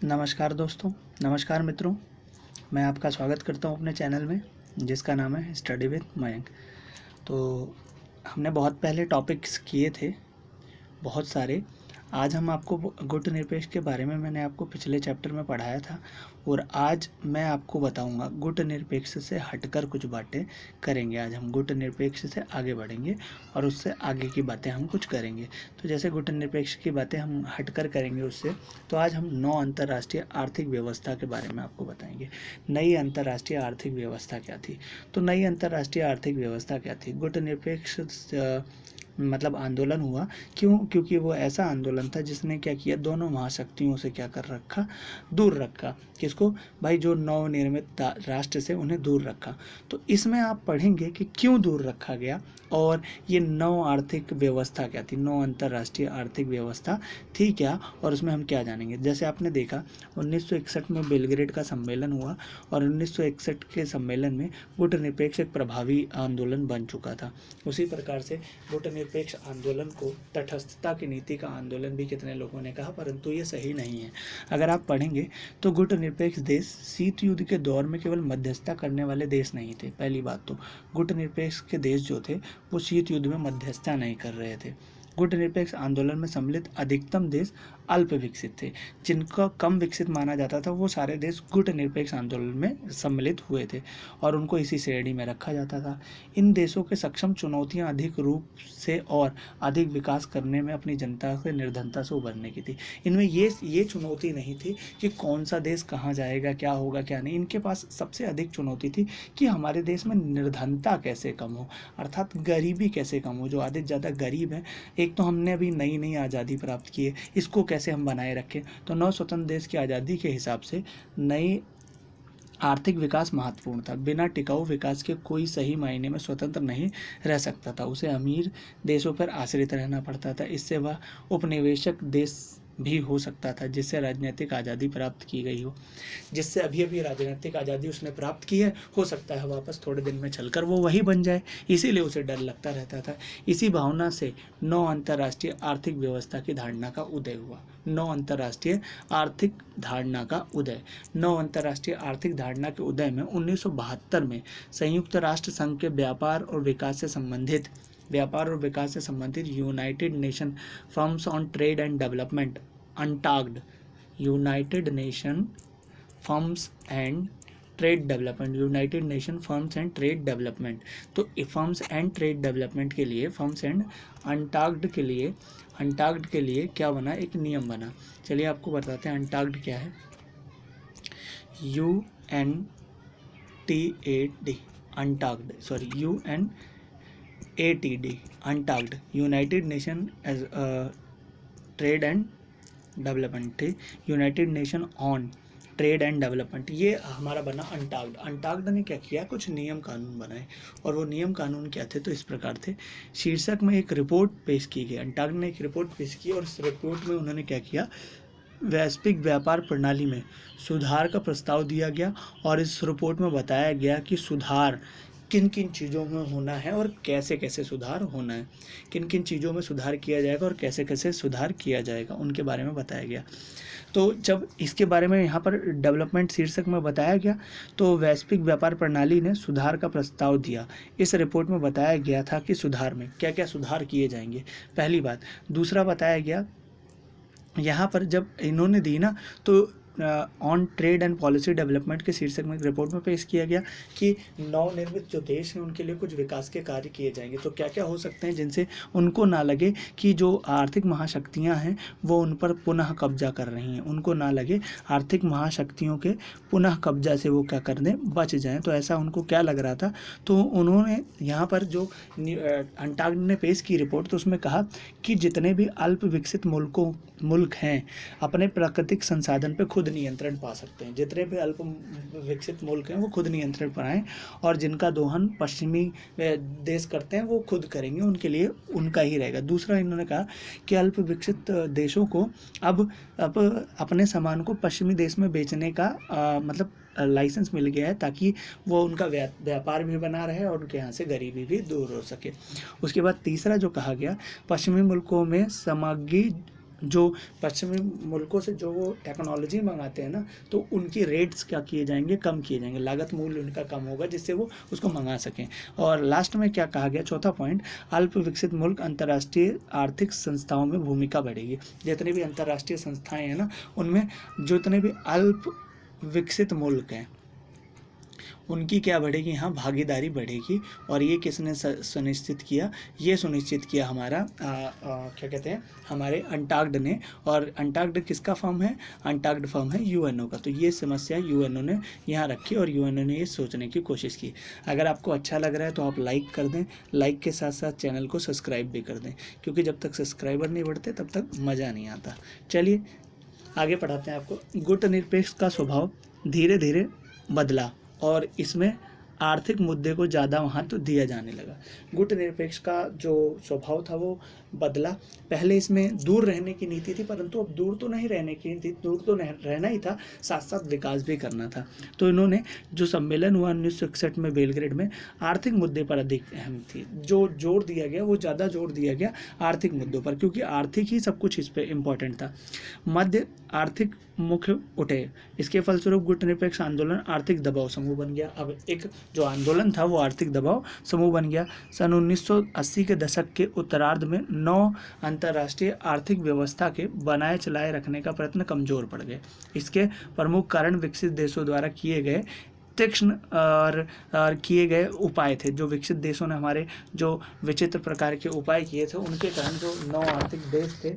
नमस्कार दोस्तों, नमस्कार मित्रों। मैं आपका स्वागत करता हूं अपने चैनल में जिसका नाम है स्टडी विद मयंक। तो हमने बहुत पहले टॉपिक्स किए थे, बहुत सारे। आज हम आपको गुट निरपेक्ष के बारे में मैंने आपको पिछले चैप्टर में पढ़ाया था और आज मैं आपको बताऊंगा गुट निरपेक्ष से हटकर कुछ बातें करेंगे। आज हम गुट निरपेक्ष से आगे बढ़ेंगे और उससे आगे की बातें हम कुछ करेंगे। तो जैसे गुट निरपेक्ष की बातें हम हटकर करेंगे उससे, तो आज हम 9 अंतर्राष्ट्रीय आर्थिक व्यवस्था के बारे में आपको बताएंगे। नई अंतर्राष्ट्रीय आर्थिक व्यवस्था क्या थी? तो नई अंतर्राष्ट्रीय आर्थिक व्यवस्था क्या थी? गुट निरपेक्ष मतलब आंदोलन हुआ। क्यों? क्योंकि वो ऐसा आंदोलन था जिसने क्या किया, दोनों महाशक्तियों से क्या कर रखा, दूर रखा। किसको? भाई जो नवनिर्मित राष्ट्र से उन्हें दूर रखा। तो इसमें आप पढ़ेंगे कि क्यों दूर रखा गया और ये नौ आर्थिक व्यवस्था क्या थी, नौ अंतर्राष्ट्रीय आर्थिक व्यवस्था थी क्या, और उसमें हम क्या जानेंगे। जैसे आपने देखा 1961 में बेलग्रेड का सम्मेलन हुआ और 1961 के सम्मेलन में गुट निरपेक्ष एक प्रभावी आंदोलन बन चुका था। उसी प्रकार से गुट निरपेक्ष आंदोलन को तटस्थता की नीति का आंदोलन भी कितने लोगों ने कहा, परंतु ये सही नहीं है। अगर आप पढ़ेंगे तो गुट निरपेक्ष देश शीत युद्ध के दौर में केवल मध्यस्थता करने वाले देश नहीं थे। पहली बात तो गुट निरपेक्ष के देश जो थे वो शीत युद्ध में मध्यस्थता नहीं कर रहे थे। गुट निरपेक्ष आंदोलन में सम्मिलित अधिकतम देश अल्प विकसित थे। जिनका कम विकसित माना जाता था वो सारे देश गुट निरपेक्ष आंदोलन में सम्मिलित हुए थे और उनको इसी श्रेणी में रखा जाता था। इन देशों के सक्षम चुनौतियां अधिक रूप से और अधिक विकास करने में अपनी जनता से निर्धनता से उभरने की थी। इनमें ये चुनौती नहीं थी कि कौन सा देश कहाँ जाएगा, क्या होगा क्या नहीं। इनके पास सबसे अधिक चुनौती थी कि हमारे देश में निर्धनता कैसे कम हो, अर्थात गरीबी कैसे कम हो। जो अधिक ज़्यादा गरीब है, एक तो हमने अभी नई नई आज़ादी प्राप्त की है, इसको कैसे हम बनाए रखें। तो नव स्वतंत्र देश की आज़ादी के हिसाब से नई आर्थिक विकास महत्वपूर्ण था। बिना टिकाऊ विकास के कोई सही मायने में स्वतंत्र नहीं रह सकता था। उसे अमीर देशों पर आश्रित रहना पड़ता था। इससे वह उपनिवेशक देश भी हो सकता था जिससे राजनीतिक आज़ादी प्राप्त की गई हो। जिससे अभी अभी राजनीतिक आज़ादी उसने प्राप्त की है, हो सकता है वापस थोड़े दिन में चलकर वो वही बन जाए, इसीलिए उसे डर लगता रहता था। इसी भावना से नौ अंतर्राष्ट्रीय आर्थिक व्यवस्था की धारणा का उदय हुआ। नौ अंतर्राष्ट्रीय आर्थिक धारणा का उदय नौ अंतर्राष्ट्रीय आर्थिक धारणा के उदय में 1972 में संयुक्त राष्ट्र संघ के व्यापार और विकास से संबंधित united nation firms on trade and development UNCTAD united nation firms and trade development united nation firms and trade development. तो फर्म्स एंड ट्रेड डेवलपमेंट के लिए, फर्म्स एंड अनटाग्ड के लिए क्या बना, एक नियम बना। चलिए आपको बताते हैं अनटाग्ड क्या है। UNTAD UNCTAD united nation as trade and development थे। United nation on trade and development, ये हमारा बना अनटाग्ड। अनटाग्ड ने क्या किया, कुछ नियम कानून बनाए और वो नियम कानून क्या थे, तो इस प्रकार थे। शीर्षक में एक रिपोर्ट पेश की गई। अनटाग्ड ने एक रिपोर्ट पेश की और इस रिपोर्ट में उन्होंने क्या किया, वैश्विक व्यापार प्रणाली में सुधार का प्रस्ताव दिया गया और इस रिपोर्ट में बताया गया कि सुधार किन किन चीज़ों में होना है और कैसे कैसे सुधार होना है, किन किन चीज़ों में सुधार किया जाएगा और कैसे कैसे सुधार किया जाएगा, उनके बारे में बताया गया। तो जब इसके बारे में यहाँ पर डेवलपमेंट शीर्षक में बताया गया तो वैश्विक व्यापार प्रणाली ने सुधार का प्रस्ताव दिया। इस रिपोर्ट में बताया गया था कि सुधार में क्या क्या सुधार किए जाएंगे, पहली बात। दूसरा बताया गया यहाँ पर जब इन्होंने दी ना, तो on trade and policy development के शीर्षक में एक रिपोर्ट में पेश किया गया कि नवनिर्मित जो देश हैं उनके लिए कुछ विकास के कार्य किए जाएंगे। तो क्या क्या हो सकते हैं जिनसे उनको ना लगे कि जो आर्थिक महाशक्तियां हैं वो उन पर पुनः कब्जा कर रही हैं, उनको ना लगे आर्थिक महाशक्तियों के पुनः कब्जा से वो क्या कर दें, बच जाएं। तो ऐसा उनको क्या लग रहा था, तो उन्होंने यहाँ पर जो अनटाग्ड ने पेश की रिपोर्ट, तो उसमें कहा कि जितने भी अल्प विकसित मुल्क हैं अपने प्राकृतिक संसाधन पे खुद नियंत्रण पा सकते हैं। जितने भी अल्प विकसित मुल्क हैं वो खुद नियंत्रण पाएं और जिनका दोहन पश्चिमी देश करते हैं वो खुद करेंगे, उनके लिए उनका ही रहेगा। दूसरा इन्होंने कहा कि अल्प विकसित देशों को अब अपने सामान को पश्चिमी देश में बेचने का मतलब लाइसेंस मिल गया है ताकि वो उनका व्यापार भी बना रहे और उनके यहाँ से गरीबी भी दूर हो सके। उसके बाद तीसरा जो कहा गया, पश्चिमी मुल्कों में जो पश्चिमी मुल्कों से जो वो टेक्नोलॉजी मंगाते हैं ना, तो उनकी रेट्स क्या किए जाएंगे, कम किए जाएंगे, लागत मूल्य उनका कम होगा जिससे वो उसको मंगा सकें। और लास्ट में क्या कहा गया, चौथा पॉइंट, अल्प विकसित मुल्क अंतर्राष्ट्रीय आर्थिक संस्थाओं में भूमिका बढ़ेगी। जितनी भी अंतर्राष्ट्रीय संस्थाएं हैं ना, उनमें जितने भी अल्प विकसित मुल्क हैं उनकी क्या बढ़ेगी, यहाँ भागीदारी बढ़ेगी। और ये किसने सुनिश्चित किया, ये सुनिश्चित किया हमारा क्या कहते हैं, हमारे अंटाक्ड ने। और अंटाक्ड किसका फर्म है, अंटाक्ड फर्म है यूएनओ का। तो ये समस्या यूएनओ ने यहाँ रखी और यूएनओ ने ये सोचने की कोशिश की। अगर आपको अच्छा लग रहा है तो आप लाइक कर दें, लाइक के साथ साथ चैनल को सब्सक्राइब भी कर दें, क्योंकि जब तक सब्सक्राइबर नहीं बढ़ते तब तक मज़ा नहीं आता। चलिए आगे पढ़ाते हैं आपको। गुटनिरपेक्ष का स्वभाव धीरे धीरे बदला और इसमें आर्थिक मुद्दे को ज़्यादा महत्व दिया जाने लगा। गुटनिरपेक्ष का जो स्वभाव था वो बदला। पहले इसमें दूर रहने की नीति थी, परंतु अब दूर तो नहीं रहने की थी, दूर तो रहना ही था, साथ साथ विकास भी करना था। तो इन्होंने जो सम्मेलन हुआ 1961 में बेलग्रेड में, आर्थिक मुद्दे पर अधिक अहम थी। जो जोर दिया गया वो ज़्यादा जोर दिया गया आर्थिक मुद्दों पर, क्योंकि आर्थिक ही सब कुछ इस पर इम्पोर्टेंट था। मध्य आर्थिक मुख्य उठे, इसके फलस्वरूप गुटनिरपेक्ष आंदोलन आर्थिक दबाव समूह बन गया। अब एक जो आंदोलन था वो आर्थिक दबाव समूह बन गया। सन 1980 के दशक के उत्तरार्ध में 9 अंतर्राष्ट्रीय आर्थिक व्यवस्था के बनाए चलाए रखने का प्रयत्न कमजोर पड़ गए। इसके प्रमुख कारण विकसित देशों द्वारा किए गए तीक्ष्ण और किए गए उपाय थे। जो विकसित देशों ने हमारे जो विचित्र प्रकार के उपाय किए थे, उनके कारण जो 9 आर्थिक देश थे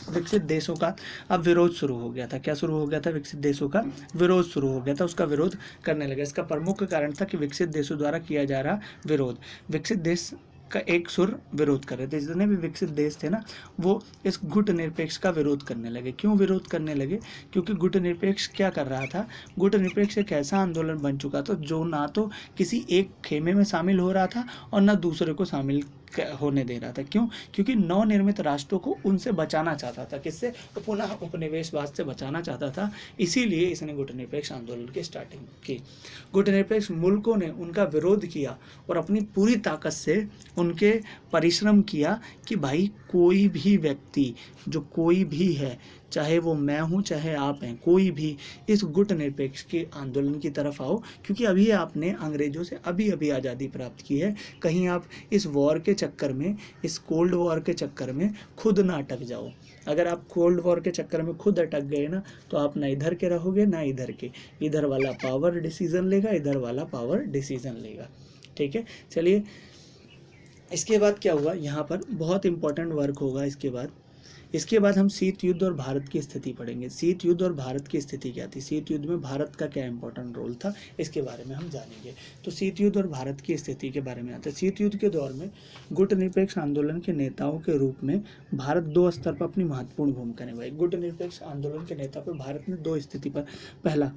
विकसित देशों का अब विरोध शुरू हो गया था। क्या शुरू हो गया था, विकसित देशों का विरोध शुरू हो गया था, उसका विरोध करने लगे। इसका प्रमुख कारण था कि विकसित देशों द्वारा किया जा रहा विरोध, विकसित देश का एक सुर विरोध कर रहे थे। जितने भी विकसित देश थे ना, वो इस गुटनिरपेक्ष का विरोध करने लगे। क्यों विरोध करने लगे, क्योंकि गुटनिरपेक्ष क्या कर रहा था, गुटनिरपेक्ष एक ऐसा आंदोलन बन चुका था जो ना तो किसी एक खेमे में शामिल हो रहा था और ना दूसरे को शामिल होने दे रहा था। क्यों, क्योंकि नवनिर्मित राष्ट्रों को उनसे बचाना चाहता था। किससे, तो पुनः उपनिवेशवाद से बचाना चाहता था। इसीलिए इसने गुटनिरपेक्ष आंदोलन की स्टार्टिंग की। गुटनिरपेक्ष मुल्कों ने उनका विरोध किया और अपनी पूरी ताकत से उनके परिश्रम किया कि भाई कोई भी व्यक्ति, जो कोई भी है, चाहे वो मैं हूँ चाहे आप हैं, कोई भी इस गुटनिरपेक्ष के आंदोलन की तरफ आओ, क्योंकि अभी आपने अंग्रेजों से अभी आज़ादी प्राप्त की है। कहीं आप इस वॉर के चक्कर में, इस कोल्ड वॉर के चक्कर में खुद ना अटक जाओ। अगर आप कोल्ड वॉर के चक्कर में खुद अटक गए ना, तो आप ना इधर के रहोगे ना इधर के। इधर वाला पावर डिसीजन लेगा, इधर वाला पावर डिसीजन लेगा। ठीक है, चलिए इसके बाद क्या हुआ, यहाँ पर बहुत इंपॉर्टेंट वर्क होगा। इसके बाद हम शीत युद्ध और भारत की स्थिति पढ़ेंगे। शीत युद्ध और भारत की स्थिति क्या थी, शीत युद्ध में भारत का क्या इंपॉर्टेंट रोल था, इसके बारे में हम जानेंगे। तो शीत युद्ध और भारत की स्थिति के बारे में आते हैं। शीत युद्ध के दौर में गुटनिरपेक्ष आंदोलन के नेताओं के रूप में भारत 2 स्तर पर अपनी महत्वपूर्ण भूमिका निभाई। गुटनिरपेक्ष आंदोलन के नेता पर भारत ने 2 स्थिति पर, पहला,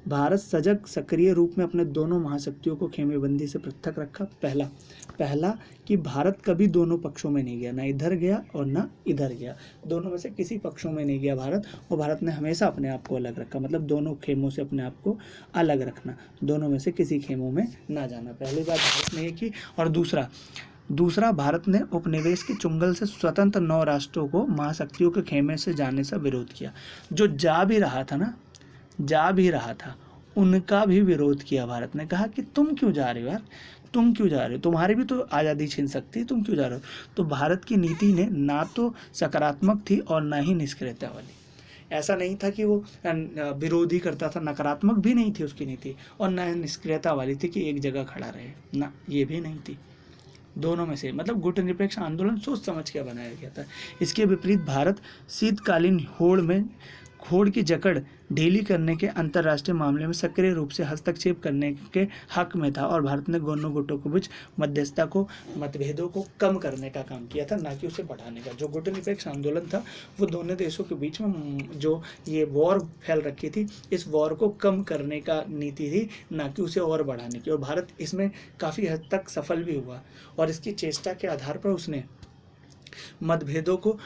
भारत सजग सक्रिय रूप में अपने दोनों महाशक्तियों को खेमेबंदी से पृथक रखा। पहला कि भारत कभी दोनों पक्षों में नहीं गया, ना इधर गया और ना इधर गया, दोनों में से किसी पक्षों में नहीं गया भारत। और भारत ने हमेशा अपने आप को अलग रखा, मतलब दोनों खेमों से अपने आप को अलग रखना, दोनों में से किसी खेमों में ना जाना। पहली बात भारत ने ये की। और दूसरा भारत ने उपनिवेश के चुंगल से स्वतंत्र 9 राष्ट्रों को महाशक्तियों के खेमे से जाने से विरोध किया। जो जा भी रहा था उनका भी विरोध किया। भारत ने कहा कि तुम क्यों जा रहे हो यार, तुम क्यों जा रहे हो, तुम्हारी भी तो आज़ादी छीन सकती है, तुम क्यों जा रहे हो। तो भारत की नीति ने ना तो सकारात्मक थी और ना ही निष्क्रियता वाली। ऐसा नहीं था कि वो विरोधी करता था, नकारात्मक भी नहीं थी उसकी नीति और ना निष्क्रियता वाली थी कि एक जगह खड़ा रहे, ना ये भी नहीं थी। दोनों में से, मतलब गुटनिरपेक्ष आंदोलन सोच समझ के बनाया गया था। इसके विपरीत भारत शीतकालीन होड़ की जकड़ ढीली करने के अंतर्राष्ट्रीय मामले में सक्रिय रूप से हस्तक्षेप करने के हक में था और भारत ने दोनों गुटों के बीच मध्यस्थता को, मतभेदों को कम करने का काम किया था, ना कि उसे बढ़ाने का। जो गुटनिरपेक्ष आंदोलन था वो दोनों देशों के बीच में जो ये वॉर फैल रखी थी, इस वॉर को कम करने का नीति थी, ना कि उसे और बढ़ाने की। और भारत इसमें काफ़ी हद तक सफल भी हुआ और इसकी चेष्टा के आधार पर उसने मतभेदों को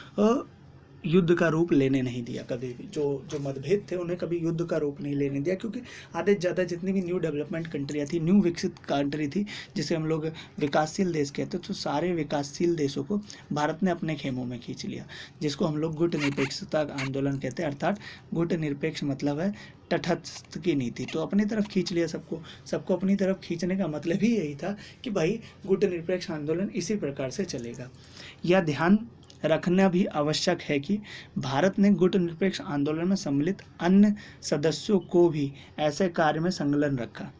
युद्ध का रूप लेने नहीं दिया कभी भी। जो जो मतभेद थे उन्हें कभी युद्ध का रूप नहीं लेने दिया, क्योंकि आधे से ज़्यादा जितनी भी न्यू डेवलपमेंट कंट्रियाँ थी, न्यू विकसित कंट्री थी, जिसे हम लोग विकासशील देश कहते, तो सारे विकासशील देशों को भारत ने अपने खेमों में खींच लिया, जिसको हम लोग गुट निरपेक्षता आंदोलन कहते हैं। अर्थात गुट निरपेक्ष मतलब है तटस्थ की नीति। तो अपनी तरफ खींच लिया सबको अपनी तरफ खींचने का मतलब ही यही था कि भाई गुट निरपेक्ष आंदोलन इसी प्रकार से चलेगा। यह ध्यान रखना भी आवश्यक है कि भारत ने गुट निरपेक्ष आंदोलन में सम्मिलित अन्य सदस्यों को भी ऐसे कार्य में संलग्न रखा।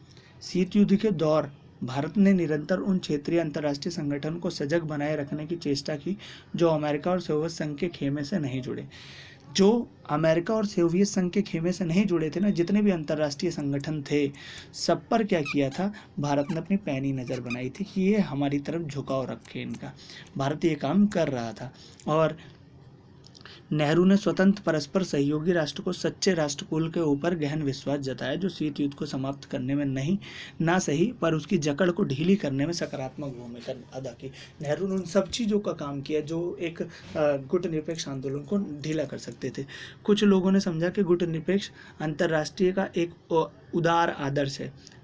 शीत युद्ध के दौर भारत ने निरंतर उन क्षेत्रीय अंतर्राष्ट्रीय संगठन को सजग बनाए रखने की चेष्टा की जो अमेरिका और सोवियत संघ के खेमे से नहीं जुड़े। जो अमेरिका और सोवियत संघ के खेमे से नहीं जुड़े थे ना, जितने भी अंतर्राष्ट्रीय संगठन थे, सब पर क्या किया था, भारत ने अपनी पैनी नज़र बनाई थी कि ये हमारी तरफ झुकाव रखे इनका। भारत ये काम कर रहा था। और नेहरू ने स्वतंत्र परस्पर सहयोगी राष्ट्र को सच्चे राष्ट्रकुल के ऊपर गहन विश्वास जताया, जो शीत युद्ध को समाप्त करने में नहीं ना सही पर उसकी जकड़ को ढीली करने में सकारात्मक भूमिका अदा की। नेहरू ने उन सब चीज़ों का काम किया जो एक गुट निरपेक्ष आंदोलन को ढीला कर सकते थे। कुछ लोगों ने समझा कि गुट निरपेक्ष अंतर्राष्ट्रीय का एक उदार आदर्श है,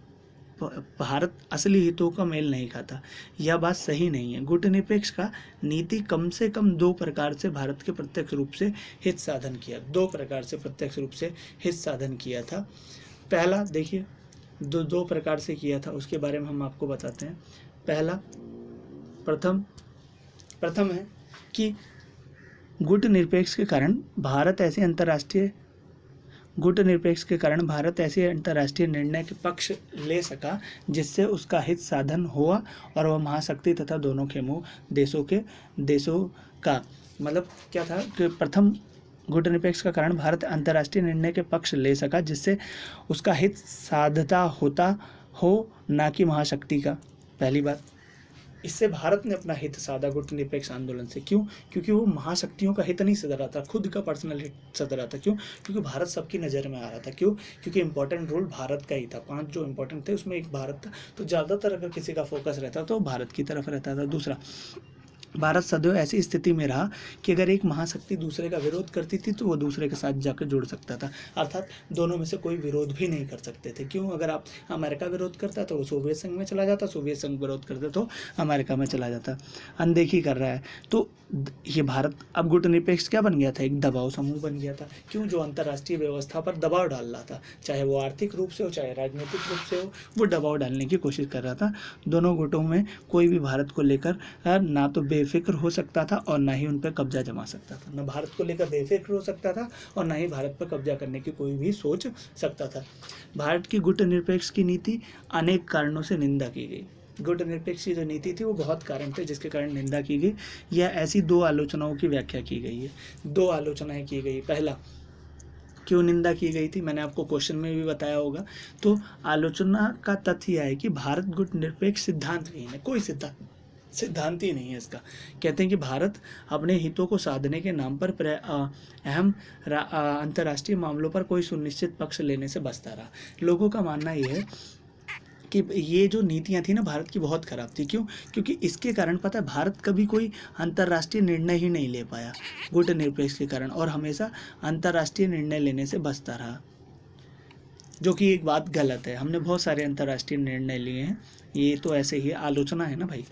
भारत असली हितों का मेल नहीं खाता। यह बात सही नहीं है। गुट निरपेक्ष का नीति कम से कम दो प्रकार से भारत के प्रत्यक्ष रूप से हित साधन किया, दो प्रकार से प्रत्यक्ष रूप से हित साधन किया था। पहला देखिए, दो प्रकार से किया था, उसके बारे में हम आपको बताते हैं। पहला प्रथम है कि गुट निरपेक्ष के कारण भारत ऐसे अंतर्राष्ट्रीय निर्णय के पक्ष ले सका जिससे उसका हित साधन हुआ और वह महाशक्ति तथा दोनों खेमों देशों का मतलब क्या था कि प्रथम गुट निरपेक्ष का कारण भारत अंतर्राष्ट्रीय निर्णय के पक्ष ले सका जिससे उसका हित साधता होता हो, ना कि महाशक्ति का। पहली बात, इससे भारत ने अपना हित साधा गुट निरपेक्ष आंदोलन से। क्यों? क्योंकि वो महाशक्तियों का हित नहीं सध रहा था, खुद का पर्सनल हित सध रहा था। क्यों? क्योंकि भारत सबकी नज़र में आ रहा था। क्यों? क्योंकि इंपॉर्टेंट रोल भारत का ही था। 5 जो इंपॉर्टेंट थे उसमें एक भारत था, तो ज़्यादातर अगर किसी का फोकस रहता तो भारत की तरफ रहता था। दूसरा, भारत सदैव ऐसी स्थिति में रहा कि अगर एक महाशक्ति दूसरे का विरोध करती थी तो वो दूसरे के साथ जाकर जुड़ सकता था, अर्थात दोनों में से कोई विरोध भी नहीं कर सकते थे। क्यों? अगर आप अमेरिका विरोध करता तो वो सोवियत संघ में चला जाता, सोवियत संघ विरोध करता तो अमेरिका में चला जाता। अनदेखी कर रहा है तो ये भारत अब गुट निरपेक्ष क्या बन गया था, एक दबाव समूह बन गया था। क्यों? जो अंतर्राष्ट्रीय व्यवस्था पर दबाव डाल रहा था, चाहे वो आर्थिक रूप से हो चाहे राजनीतिक रूप से हो, वो दबाव डालने की कोशिश कर रहा था। दोनों गुटों में कोई भी भारत को लेकर ना तो बेफिक्र हो सकता था और ना ही उन पर कब्जा जमा सकता था। ना भारत को लेकर बेफिक्र हो सकता था और ना ही भारत पर कब्जा करने की कोई भी सोच सकता था। भारत की गुट निरपेक्ष की नीति अनेक कारणों से निंदा की गई। गुट निरपेक्ष की जो नीति थी वो बहुत कारण थे जिसके कारण निंदा की गई। यह ऐसी 2 आलोचनाओं की व्याख्या की गई है, 2 आलोचनाएं की गई। पहला, क्यों निंदा की गई थी, मैंने आपको क्वेश्चन में भी बताया होगा। तो आलोचना का तथ्य यह है कि भारत गुट निरपेक्ष सिद्धांतहीन है, कोई सिद्धांत ही नहीं है इसका। कहते हैं कि भारत अपने हितों को साधने के नाम पर अहम अंतर्राष्ट्रीय मामलों पर कोई सुनिश्चित पक्ष लेने से बचता रहा। लोगों का मानना यह है कि ये जो नीतियाँ थी ना भारत की बहुत ख़राब थी। क्यों? क्योंकि इसके कारण पता है भारत कभी कोई अंतर्राष्ट्रीय निर्णय ही नहीं ले पाया गुट निरपेक्ष के कारण, और हमेशा अंतर्राष्ट्रीय निर्णय लेने से बचता रहा, जो कि एक बात गलत है। हमने बहुत सारे अंतर्राष्ट्रीय निर्णय लिए हैं, ये तो ऐसे ही आलोचना है ना भाई।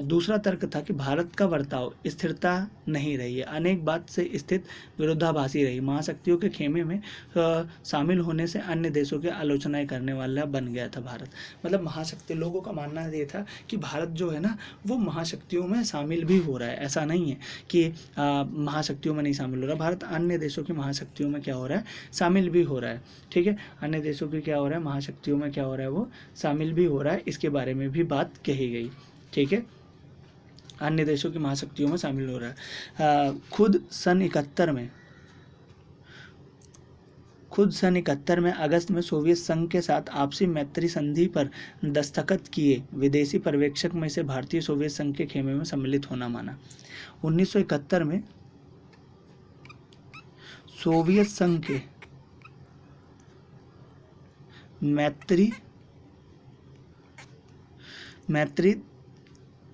दूसरा तर्क था कि भारत का बर्ताव स्थिरता नहीं रही है, अनेक बात से स्थित विरोधाभासी रही। महाशक्तियों के खेमे में शामिल होने से अन्य देशों की आलोचनाएं करने वाला बन गया था भारत। मतलब महाशक्ति, लोगों का मानना ये था कि भारत जो है ना वो महाशक्तियों में शामिल भी हो रहा है। ऐसा नहीं है कि महाशक्तियों में नहीं शामिल हो रहा, भारत अन्य देशों की महाशक्तियों में क्या हो रहा है, शामिल भी हो रहा है। ठीक है, अन्य देशों की क्या हो रहा है, महाशक्तियों में क्या हो रहा है, वो शामिल भी हो रहा है। इसके बारे में भी बात कही गई। ठीक है, अन्य देशों की महाशक्तियों में शामिल हो रहा है। खुद सन 71 में अगस्त में सोवियत संघ के साथ आपसी मैत्री संधि पर दस्तखत किए विदेशी पर्यवेक्षक में से भारतीय सोवियत संघ के खेमे में सम्मिलित होना माना। 1971 में सोवियत संघ के मैत्री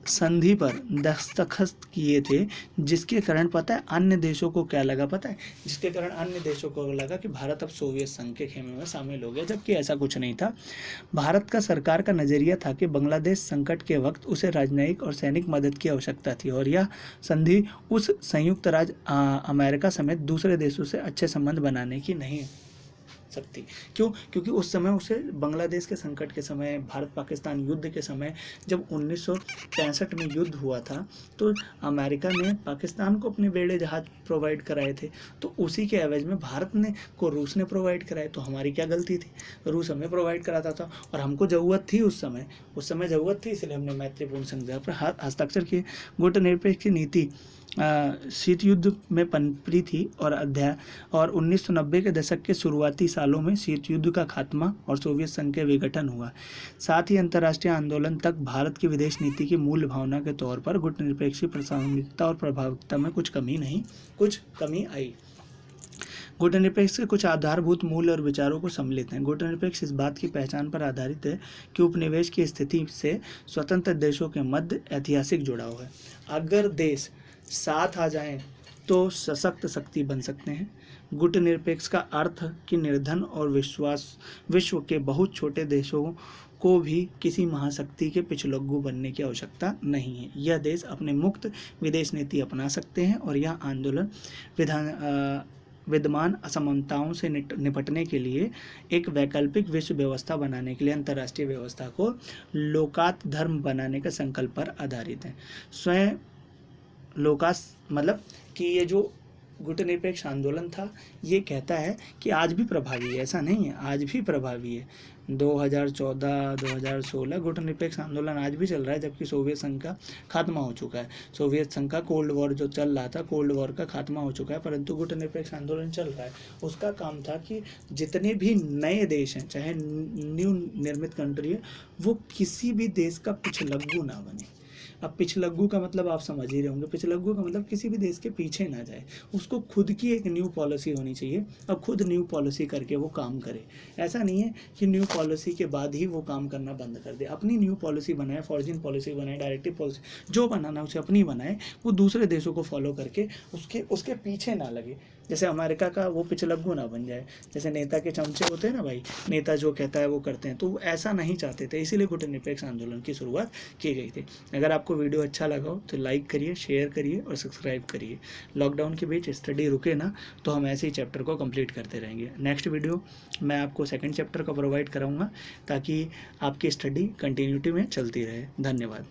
संधि पर दस्तखत किए थे, जिसके कारण पता है अन्य देशों को क्या लगा, पता है, जिसके कारण अन्य देशों को लगा कि भारत अब सोवियत संघ के खेमे में शामिल हो गया, जबकि ऐसा कुछ नहीं था। भारत का सरकार का नजरिया था कि बांग्लादेश संकट के वक्त उसे राजनयिक और सैनिक मदद की आवश्यकता थी, और यह संधि उस संयुक्त राज्य अमेरिका समेत दूसरे देशों से अच्छे संबंध बनाने की नहीं सकती। क्यों? क्योंकि उस समय उसे बांग्लादेश के संकट के समय, भारत पाकिस्तान युद्ध के समय, जब 1965 में युद्ध हुआ था, तो अमेरिका ने पाकिस्तान को अपने बेड़े जहाज प्रोवाइड कराए थे, तो उसी के एवज में भारत ने को रूस ने प्रोवाइड कराए। तो हमारी क्या गलती थी? रूस हमें प्रोवाइड कराता था और हमको ज़रूरत थी उस समय ज़रूरत थी, इसलिए हमने मैत्रीपूर्ण समझौते पर हस्ताक्षर किए। गुटनिरपेक्ष नीति शीत युद्ध में पनपी थी और 1990 के दशक के शुरुआती सालों में शीत युद्ध का खात्मा और सोवियत संघ के विघटन हुआ। साथ ही अंतर्राष्ट्रीय आंदोलन तक भारत की विदेश नीति की मूल भावना के तौर पर गुटनिरपेक्ष प्रासंगिकता और प्रभावकता में कुछ कमी आई। गुटनिरपेक्ष के कुछ आधारभूत मूल्य और विचारों को सम्मिलित हैं। गुटनिरपेक्ष इस बात की पहचान पर आधारित है कि उपनिवेश की स्थिति से स्वतंत्र देशों के मध्य ऐतिहासिक जुड़ाव है। अगर देश साथ आ जाएं तो सशक्त शक्ति बन सकते हैं। गुटनिरपेक्ष का अर्थ कि निर्धन और विश्व के बहुत छोटे देशों को भी किसी महाशक्ति के पिछलग्गू बनने की आवश्यकता नहीं है। यह देश अपने मुक्त विदेश नीति अपना सकते हैं और यह आंदोलन विद्यमान असमानताओं से निपटने के लिए एक वैकल्पिक विश्व व्यवस्था बनाने के लिए अंतर्राष्ट्रीय व्यवस्था को लोकायत धर्म बनाने के संकल्प पर आधारित है। स्वयं मतलब कि ये जो गुटनिरपेक्ष आंदोलन था, ये कहता है कि आज भी प्रभावी है, ऐसा नहीं है, आज भी प्रभावी है। 2014, 2016 गुटनिरपेक्ष आंदोलन आज भी चल रहा है, जबकि सोवियत संघ का खात्मा हो चुका है। सोवियत संघ का कोल्ड वॉर जो चल रहा था, कोल्ड वॉर का खात्मा हो चुका है, परंतु गुटनिरपेक्ष आंदोलन चल रहा है। उसका काम था कि जितने भी नए देश हैं, चाहे न्यू निर्मित कंट्री है, वो किसी भी देश का पिछलग्गू ना बने। अब पिछलग्गू का मतलब आप समझ ही रहे होंगे। पिछलग्गू का मतलब किसी भी देश के पीछे ना जाए, उसको खुद की एक न्यू पॉलिसी होनी चाहिए और खुद न्यू पॉलिसी करके वो काम करे। ऐसा नहीं है कि न्यू पॉलिसी के बाद ही वो काम करना बंद कर दे। अपनी न्यू पॉलिसी बनाए, फॉरेन पॉलिसी बनाए, डायरेक्टिव पॉलिसी, जो बनाना उसे अपनी बनाए, वो दूसरे देशों को फॉलो करके उसके पीछे ना लगे। जैसे अमेरिका का वो पिछलग्गू ना बन जाए। जैसे नेता के चमचे होते हैं ना भाई, नेता जो कहता है वो करते हैं, तो वो ऐसा नहीं चाहते थे, इसीलिए गुटनिरपेक्ष आंदोलन की शुरुआत की गई थी। अगर आपको वीडियो अच्छा लगा हो तो लाइक करिए, शेयर करिए और सब्सक्राइब करिए। लॉकडाउन के बीच स्टडी रुके ना तो हम ऐसे ही चैप्टर को कंप्लीट करते रहेंगे। नेक्स्ट वीडियो मैं आपको सेकंड चैप्टर का प्रोवाइड कराऊंगा ताकि आपकी स्टडी कंटिन्यूटी में चलती रहे। धन्यवाद।